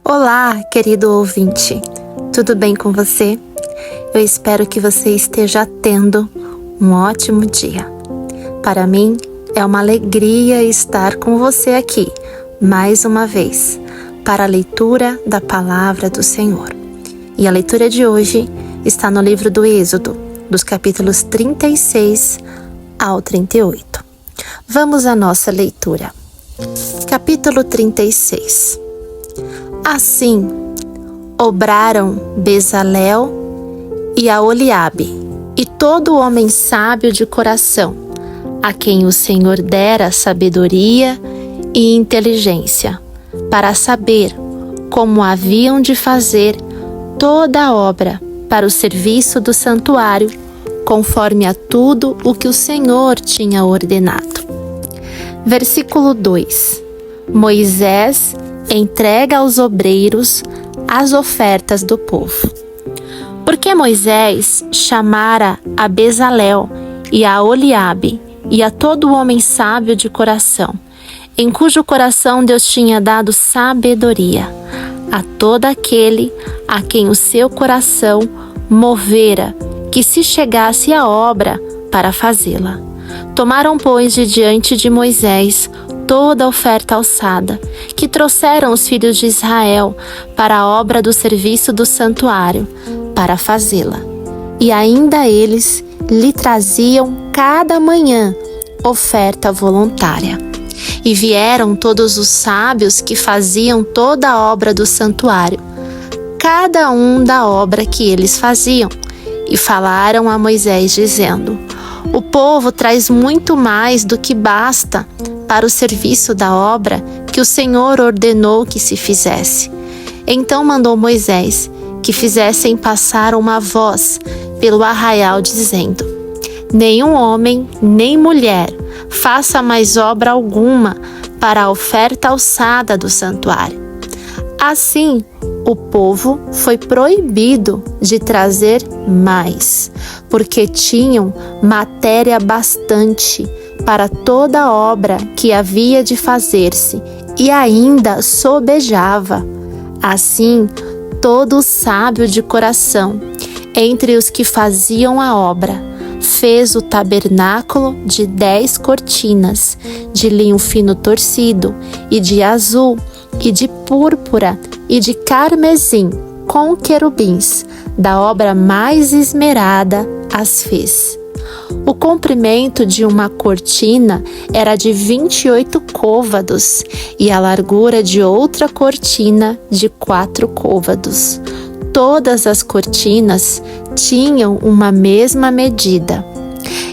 Olá, querido ouvinte, tudo bem com você? Eu espero que você esteja tendo um ótimo dia. Para mim, é uma alegria estar com você aqui, mais uma vez, para a leitura da Palavra do Senhor. E a leitura de hoje está no livro do Êxodo, dos capítulos 36 ao 38. Vamos à nossa leitura. Capítulo 36. Assim, obraram Bezalel e Aholiabe, e todo homem sábio de coração, a quem o Senhor dera sabedoria e inteligência, para saber como haviam de fazer toda a obra para o serviço do santuário, conforme a tudo o que o Senhor tinha ordenado. Versículo 2. Moisés entrega aos obreiros as ofertas do povo. Porque Moisés chamara a Bezalel e a Aholiabe e a todo homem sábio de coração, em cujo coração Deus tinha dado sabedoria, a todo aquele a quem o seu coração movera, que se chegasse à obra para fazê-la. Tomaram, pois, de diante de Moisés toda a oferta alçada, que trouxeram os filhos de Israel para a obra do serviço do santuário, para fazê-la. E ainda eles lhe traziam cada manhã oferta voluntária. E vieram todos os sábios que faziam toda a obra do santuário, cada um da obra que eles faziam, e falaram a Moisés, dizendo: o povo traz muito mais do que basta para o serviço da obra que o Senhor ordenou que se fizesse. Então mandou Moisés que fizessem passar uma voz pelo arraial, dizendo: nenhum homem nem mulher faça mais obra alguma para a oferta alçada do santuário. Assim, o povo foi proibido de trazer mais, porque tinham matéria bastante para toda a obra que havia de fazer-se, e ainda sobejava. Assim, todo sábio de coração, entre os que faziam a obra, fez o tabernáculo de 10 cortinas, de linho fino torcido, e de azul, e de púrpura, e de carmesim, com querubins, da obra mais esmerada as fez. O comprimento de uma cortina era de 28 côvados, e a largura de outra cortina de 4 côvados. Todas as cortinas tinham uma mesma medida.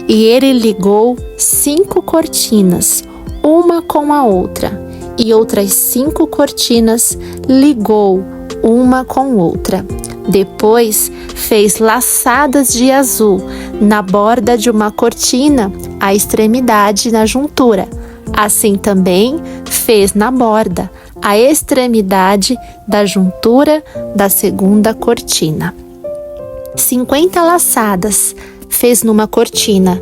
E ele ligou 5 cortinas, uma com a outra, e outras 5 cortinas ligou uma com outra. Depois fez laçadas de azul na borda de uma cortina, à extremidade na juntura. Assim também fez na borda, à extremidade da juntura da segunda cortina. 50 laçadas fez numa cortina,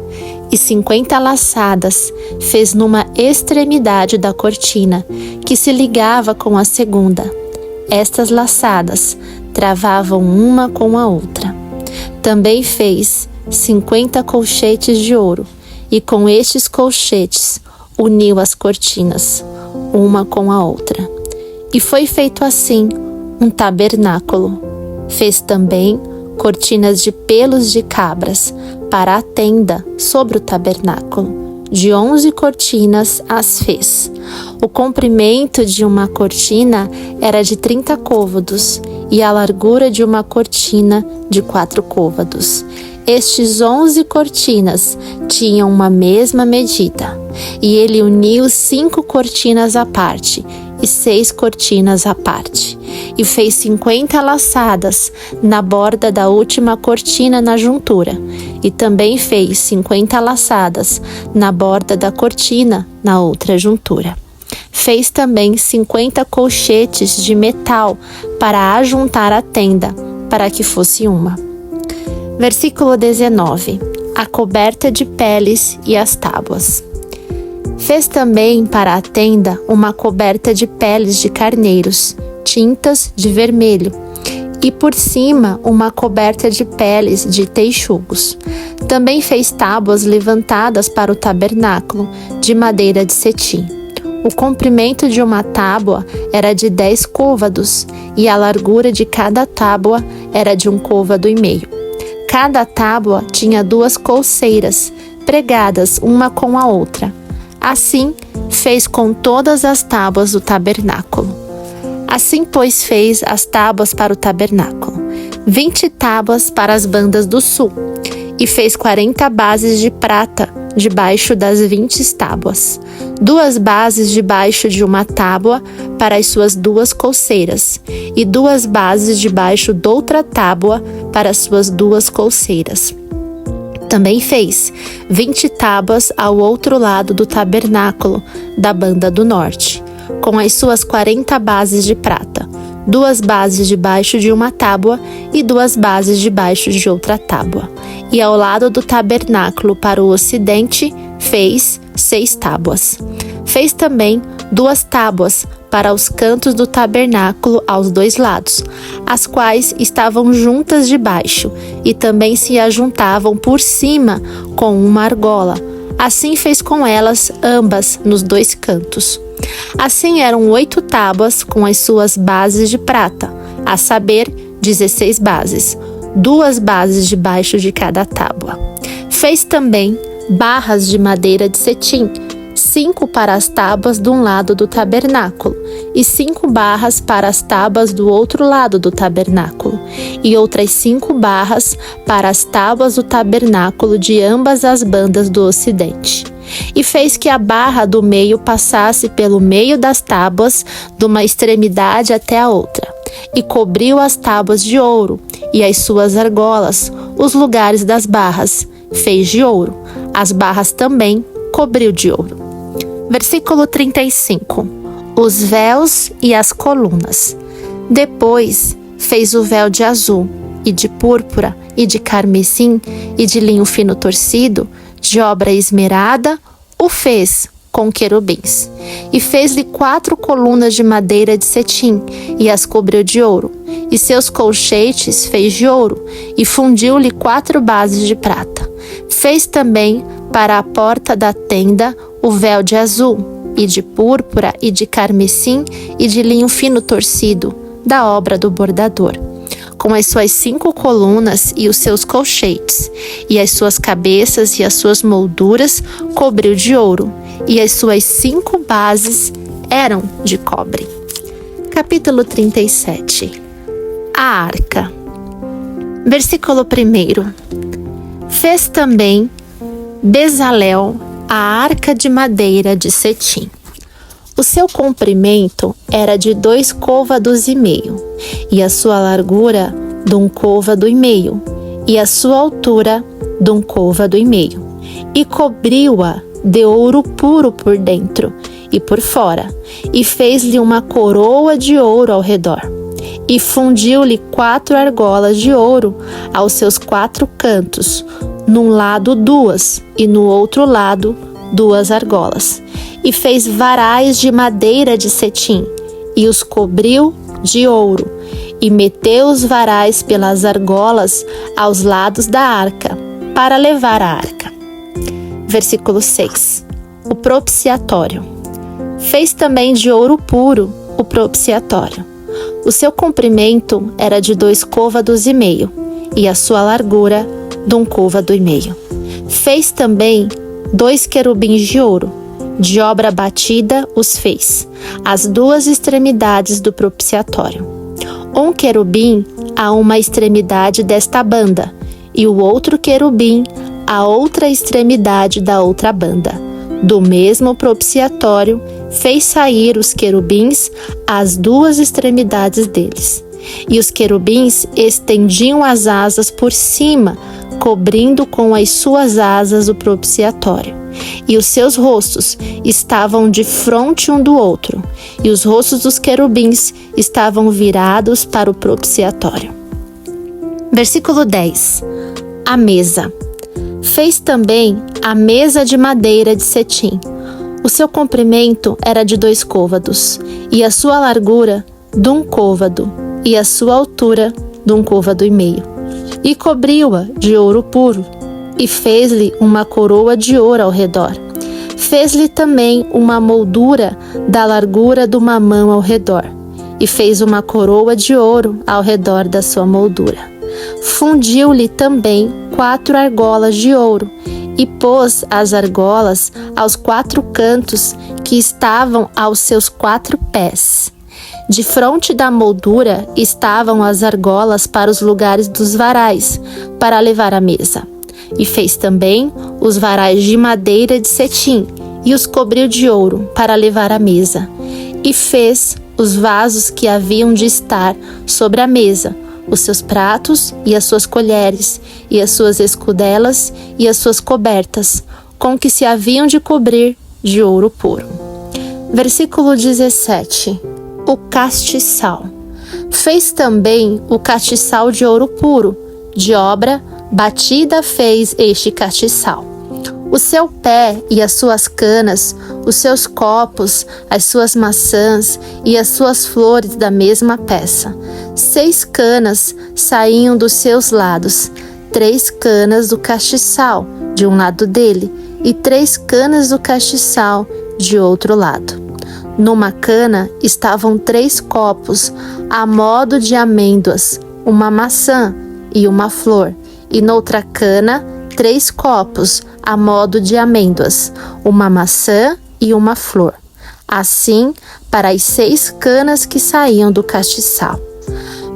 e 50 laçadas fez numa extremidade da cortina, que se ligava com a segunda. Estas laçadas travavam uma com a outra. Também fez 50 colchetes de ouro, e com estes colchetes uniu as cortinas, uma com a outra. E foi feito assim um tabernáculo. Fez também cortinas de pelos de cabras para a tenda sobre o tabernáculo. De 11 cortinas as fez. O comprimento de uma cortina era de 30 côvados, e a largura de uma cortina de 4 côvados. Estes 11 cortinas tinham uma mesma medida, e ele uniu 5 cortinas à parte e 6 cortinas à parte, e fez 50 laçadas na borda da última cortina na juntura, e também fez 50 laçadas na borda da cortina na outra juntura. Fez também 50 colchetes de metal para ajuntar a tenda, para que fosse uma. Versículo 19. A coberta de peles e as tábuas. Fez também para a tenda uma coberta de peles de carneiros, tintas de vermelho, e por cima uma coberta de peles de texugos. Também fez tábuas levantadas para o tabernáculo, de madeira de cetim. O comprimento de uma tábua era de 10 côvados, e a largura de cada tábua era de 1,5 côvado. Cada tábua tinha 2 colseiras, pregadas uma com a outra. Assim fez com todas as tábuas do tabernáculo. Assim, pois, fez as tábuas para o tabernáculo, 20 tábuas para as bandas do sul, e fez 40 bases de prata debaixo das 20 tábuas, 2 bases debaixo de uma tábua para as suas 2 colseiras, e 2 bases debaixo de outra tábua para as suas 2 colseiras. Também fez 20 tábuas ao outro lado do tabernáculo da banda do norte, com as suas 40 bases de prata, 2 bases debaixo de uma tábua e 2 bases debaixo de outra tábua. E ao lado do tabernáculo para o ocidente fez 6 tábuas. Fez também 2 tábuas para os cantos do tabernáculo aos 2 lados, as quais estavam juntas debaixo e também se ajuntavam por cima com uma argola. Assim fez com elas ambas nos 2 cantos. Assim eram 8 tábuas com as suas bases de prata, a saber, 16 bases, 2 bases debaixo de cada tábua. Fez também barras de madeira de cetim, 5 para as tábuas de um lado do tabernáculo, e 5 barras para as tábuas do outro lado do tabernáculo, e outras 5 barras para as tábuas do tabernáculo de ambas as bandas do ocidente. E fez que a barra do meio passasse pelo meio das tábuas, de uma extremidade até a outra, e cobriu as tábuas de ouro, e as suas argolas, os lugares das barras, fez de ouro. As barras também cobriu de ouro. Versículo 35. Os véus e as colunas. Depois fez o véu de azul, e de púrpura, e de carmesim, e de linho fino torcido, de obra esmerada, o fez com querubins. E fez-lhe 4 colunas de madeira de cetim, e as cobriu de ouro. E seus colchetes fez de ouro, e fundiu-lhe 4 bases de prata. Fez também para a porta da tenda o véu de azul, e de púrpura, e de carmesim, e de linho fino torcido, da obra do bordador, com as suas 5 colunas e os seus colchetes, e as suas cabeças e as suas molduras cobriu de ouro, e as suas 5 bases eram de cobre. Capítulo 37. A arca. Versículo 1. Fez também Bezalel a arca de madeira de cetim. O seu comprimento era de 2,5 côvados, e a sua largura de 1,5 côvado, e a sua altura de 1,5 côvado, e cobriu-a de ouro puro por dentro e por fora, e fez-lhe uma coroa de ouro ao redor, e fundiu-lhe 4 argolas de ouro aos seus 4 cantos, num lado 2 e no outro lado 2 argolas, e fez varais de madeira de cetim, e os cobriu de ouro, e meteu os varais pelas argolas aos lados da arca, para levar a arca. Versículo 6. O propiciatório. Fez também de ouro puro o propiciatório. O seu comprimento era de 2,5 côvados, e a sua largura de 1,5 côvado. Fez também 2 querubins de ouro, de obra batida os fez, as 2 extremidades do propiciatório. Um querubim a uma extremidade desta banda, e o outro querubim a outra extremidade da outra banda. Do mesmo propiciatório fez sair os querubins às 2 extremidades deles. E os querubins estendiam as asas por cima, cobrindo com as suas asas o propiciatório. E os seus rostos estavam de fronte um do outro, e os rostos dos querubins estavam virados para o propiciatório. Versículo 10. A mesa. Fez também a mesa de madeira de cetim. O seu comprimento era de 2 côvados, e a sua largura de 1 côvado, e a sua altura de 1 côvado e meio. E cobriu-a de ouro puro, e fez-lhe uma coroa de ouro ao redor. Fez-lhe também uma moldura da largura de uma mão ao redor, e fez uma coroa de ouro ao redor da sua moldura. Fundiu-lhe também 4 argolas de ouro, e pôs as argolas aos 4 cantos que estavam aos seus 4 pés. De fronte da moldura estavam as argolas para os lugares dos varais, para levar a mesa. E fez também os varais de madeira de cetim, e os cobriu de ouro para levar a mesa. E fez os vasos que haviam de estar sobre a mesa, os seus pratos e as suas colheres, e as suas escudelas e as suas cobertas, com que se haviam de cobrir de ouro puro. Versículo 17. O castiçal. Fez também o castiçal de ouro puro, de obra batida fez este castiçal. O seu pé e as suas canas, os seus copos, as suas maçãs e as suas flores da mesma peça. 6 canas saíam dos seus lados, 3 canas do castiçal de um lado dele e 3 canas do castiçal de outro lado. Numa cana estavam 3 copos, a modo de amêndoas, uma maçã e uma flor, e noutra cana 3 copos, a modo de amêndoas, uma maçã e uma flor. Assim, para as 6 canas que saíam do castiçal.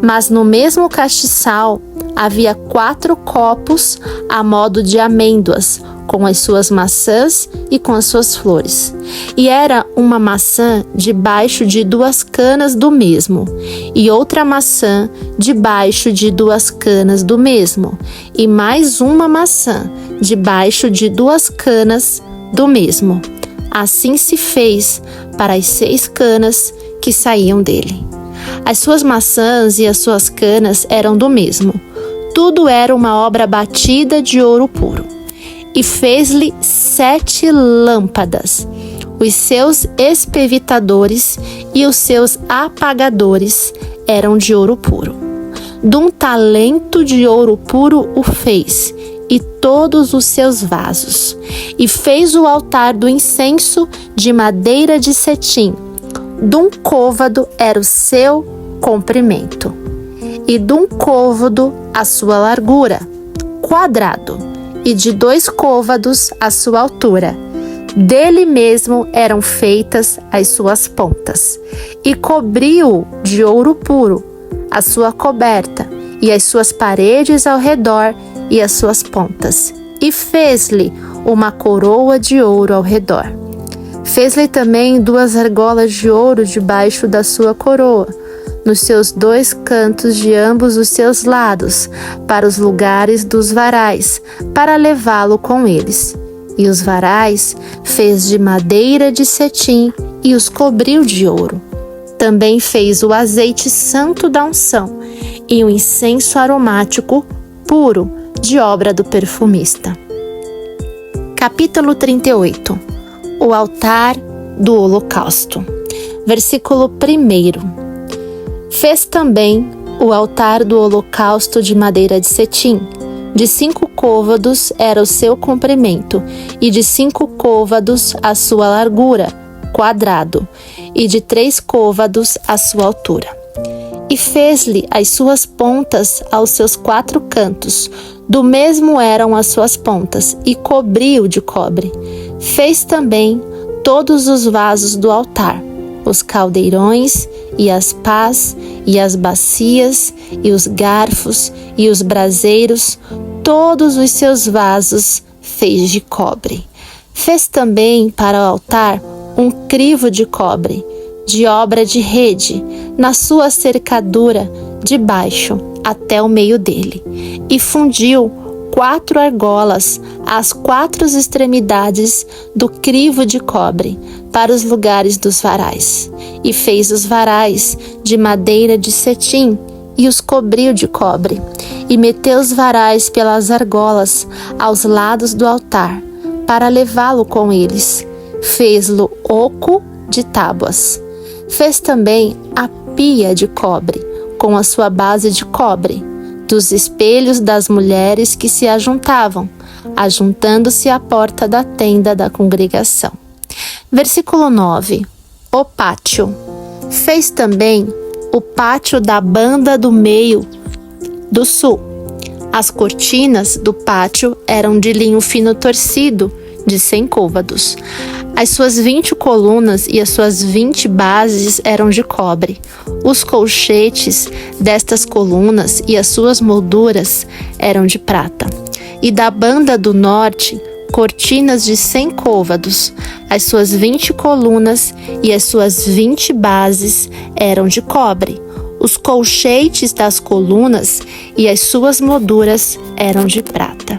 Mas no mesmo castiçal havia 4 copos, a modo de amêndoas, com as suas maçãs e com as suas flores. E era uma maçã debaixo de 2 canas do mesmo, e outra maçã debaixo de 2 canas do mesmo, e mais uma maçã debaixo de 2 canas do mesmo. Assim se fez para as 6 canas que saíam dele. As suas maçãs e as suas canas eram do mesmo. Tudo era uma obra batida de ouro puro. E fez-lhe 7 lâmpadas. Os seus espevitadores e os seus apagadores eram de ouro puro. De um talento de ouro puro o fez, e todos os seus vasos. E fez o altar do incenso de madeira de cetim. De 1 côvado era o seu comprimento, e de 1 côvado a sua largura, quadrado, e de 2 côvados a sua altura. Dele mesmo eram feitas as suas pontas, e cobriu de ouro puro a sua coberta, e as suas paredes ao redor, e as suas pontas, e fez-lhe uma coroa de ouro ao redor. Fez-lhe também 2 argolas de ouro debaixo da sua coroa, nos seus 2 cantos de ambos os seus lados, para os lugares dos varais, para levá-lo com eles. E os varais fez de madeira de cetim e os cobriu de ouro. Também fez o azeite santo da unção e o incenso aromático puro, de obra do perfumista. Capítulo 38. O altar do holocausto. Versículo 1. Fez também o altar do holocausto de madeira de cetim. De 5 côvados era o seu comprimento, e de 5 côvados a sua largura, quadrado, e de 3 côvados a sua altura. E fez-lhe as suas pontas aos seus 4 cantos, do mesmo eram as suas pontas, e cobriu de cobre. Fez também todos os vasos do altar, os caldeirões, e as pás, e as bacias, e os garfos, e os braseiros, todos os seus vasos fez de cobre. Fez também para o altar um crivo de cobre, de obra de rede, na sua cercadura, de baixo até o meio dele, e fundiu 4 argolas às 4 extremidades do crivo de cobre, para os lugares dos varais. E fez os varais de madeira de cetim, e os cobriu de cobre, e meteu os varais pelas argolas aos lados do altar, para levá-lo com eles. Fez-lo oco de tábuas. Fez também a pia de cobre, com a sua base de cobre, dos espelhos das mulheres que se ajuntavam, ajuntando-se à porta da tenda da congregação. Versículo 9. O pátio. Fez também o pátio da banda do meio do sul. As cortinas do pátio eram de linho fino torcido, de 100 côvados. As suas 20 colunas e as suas 20 bases eram de cobre. Os colchetes destas colunas e as suas molduras eram de prata. E da banda do norte, cortinas de 100 côvados. As suas 20 colunas e as suas 20 bases eram de cobre. Os colchetes das colunas e as suas molduras eram de prata.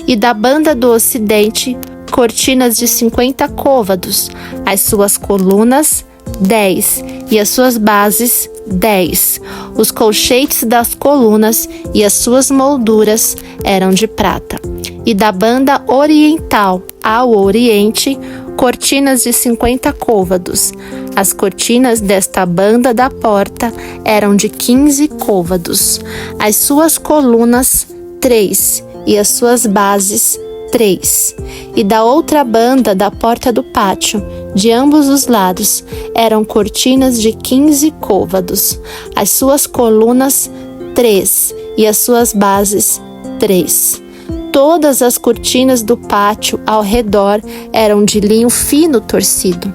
E da banda do ocidente, cortinas de 50 côvados, as suas colunas 10 e as suas bases 10. Os colchetes das colunas e as suas molduras eram de prata. E da banda oriental ao oriente, cortinas de 50 côvados. As cortinas desta banda da porta eram de 15 côvados. As suas colunas 3 e as suas bases 3. E da outra banda da porta do pátio, de ambos os lados, eram cortinas de 15 côvados. As suas colunas 3 e as suas bases 3. Todas as cortinas do pátio ao redor eram de linho fino torcido,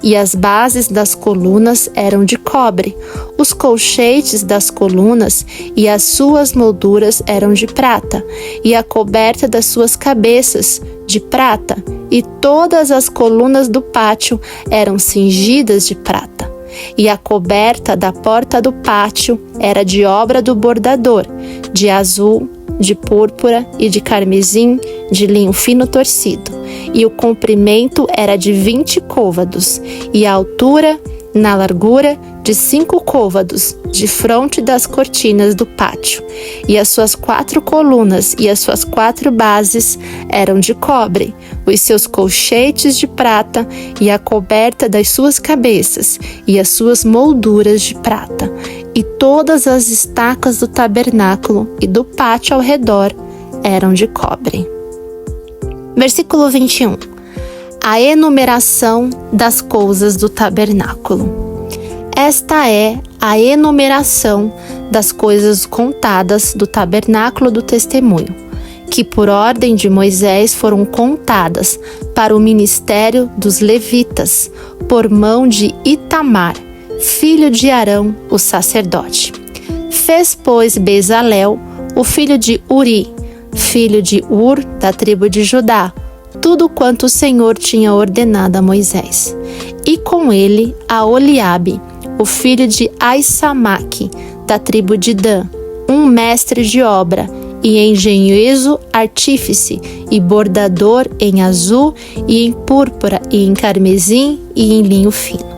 e as bases das colunas eram de cobre. Os colchetes das colunas e as suas molduras eram de prata, e a coberta das suas cabeças de prata, e todas as colunas do pátio eram cingidas de prata. E a coberta da porta do pátio era de obra do bordador, de azul, de púrpura e de carmesim, de linho fino torcido. E o comprimento era de 20 côvados, e a altura, na largura, de 5 côvados, de fronte das cortinas do pátio. E as suas 4 colunas e as suas 4 bases eram de cobre, os seus colchetes de prata, e a coberta das suas cabeças, e as suas molduras de prata. E todas as estacas do tabernáculo e do pátio ao redor eram de cobre. Versículo 21. A enumeração das coisas do tabernáculo. Esta é a enumeração das coisas contadas do tabernáculo do testemunho, que por ordem de Moisés foram contadas para o ministério dos levitas, por mão de Itamar, filho de Arão, o sacerdote. Fez, pois, Bezalel, o filho de Uri, filho de Ur, da tribo de Judá, tudo quanto o Senhor tinha ordenado a Moisés. E com ele a Oliabe, o filho de Aissamaque, da tribo de Dan, um mestre de obra, e engenhoso artífice, e bordador em azul, e em púrpura, e em carmesim, e em linho fino.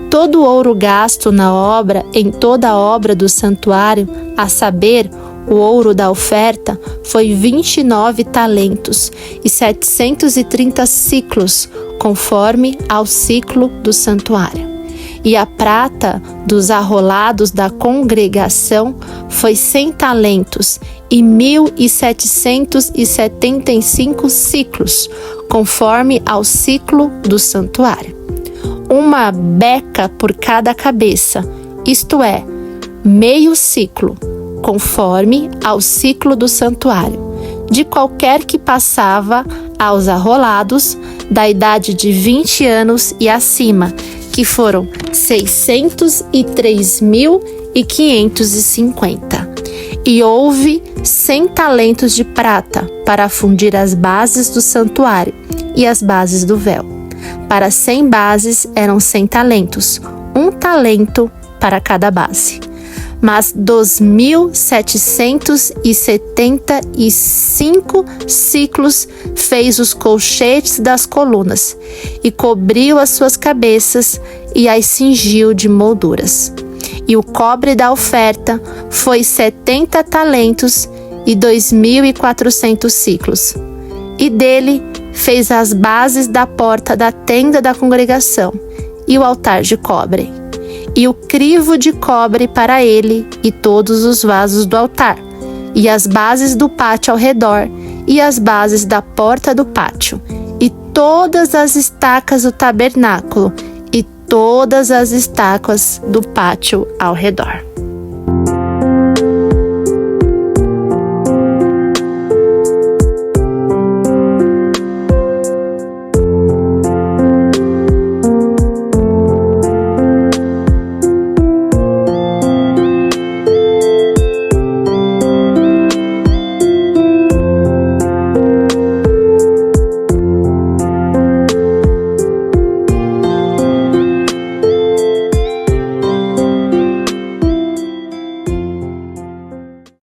Todo o ouro gasto na obra, em toda a obra do santuário, a saber, o ouro da oferta, foi 29 talentos e 730 siclos, conforme ao ciclo do santuário. E a prata dos arrolados da congregação foi 100 talentos e 1.775 ciclos, conforme ao ciclo do santuário. Uma beca por cada cabeça, isto é, meio ciclo, conforme ao ciclo do santuário, de qualquer que passava aos arrolados da idade de 20 anos e acima, que foram 603.550. E houve 100 talentos de prata para fundir as bases do santuário e as bases do véu. Para 100 bases eram 100 talentos, 1 talento para cada base. Mas 2.775 ciclos fez os colchetes das colunas, e cobriu as suas cabeças, e as cingiu de molduras. E o cobre da oferta foi 70 talentos e 2.400 ciclos. E dele fez as bases da porta da tenda da congregação e o altar de cobre. e o crivo de cobre para ele, e todos os vasos do altar, e as bases do pátio ao redor, e as bases da porta do pátio, e todas as estacas do tabernáculo, e todas as estacas do pátio ao redor.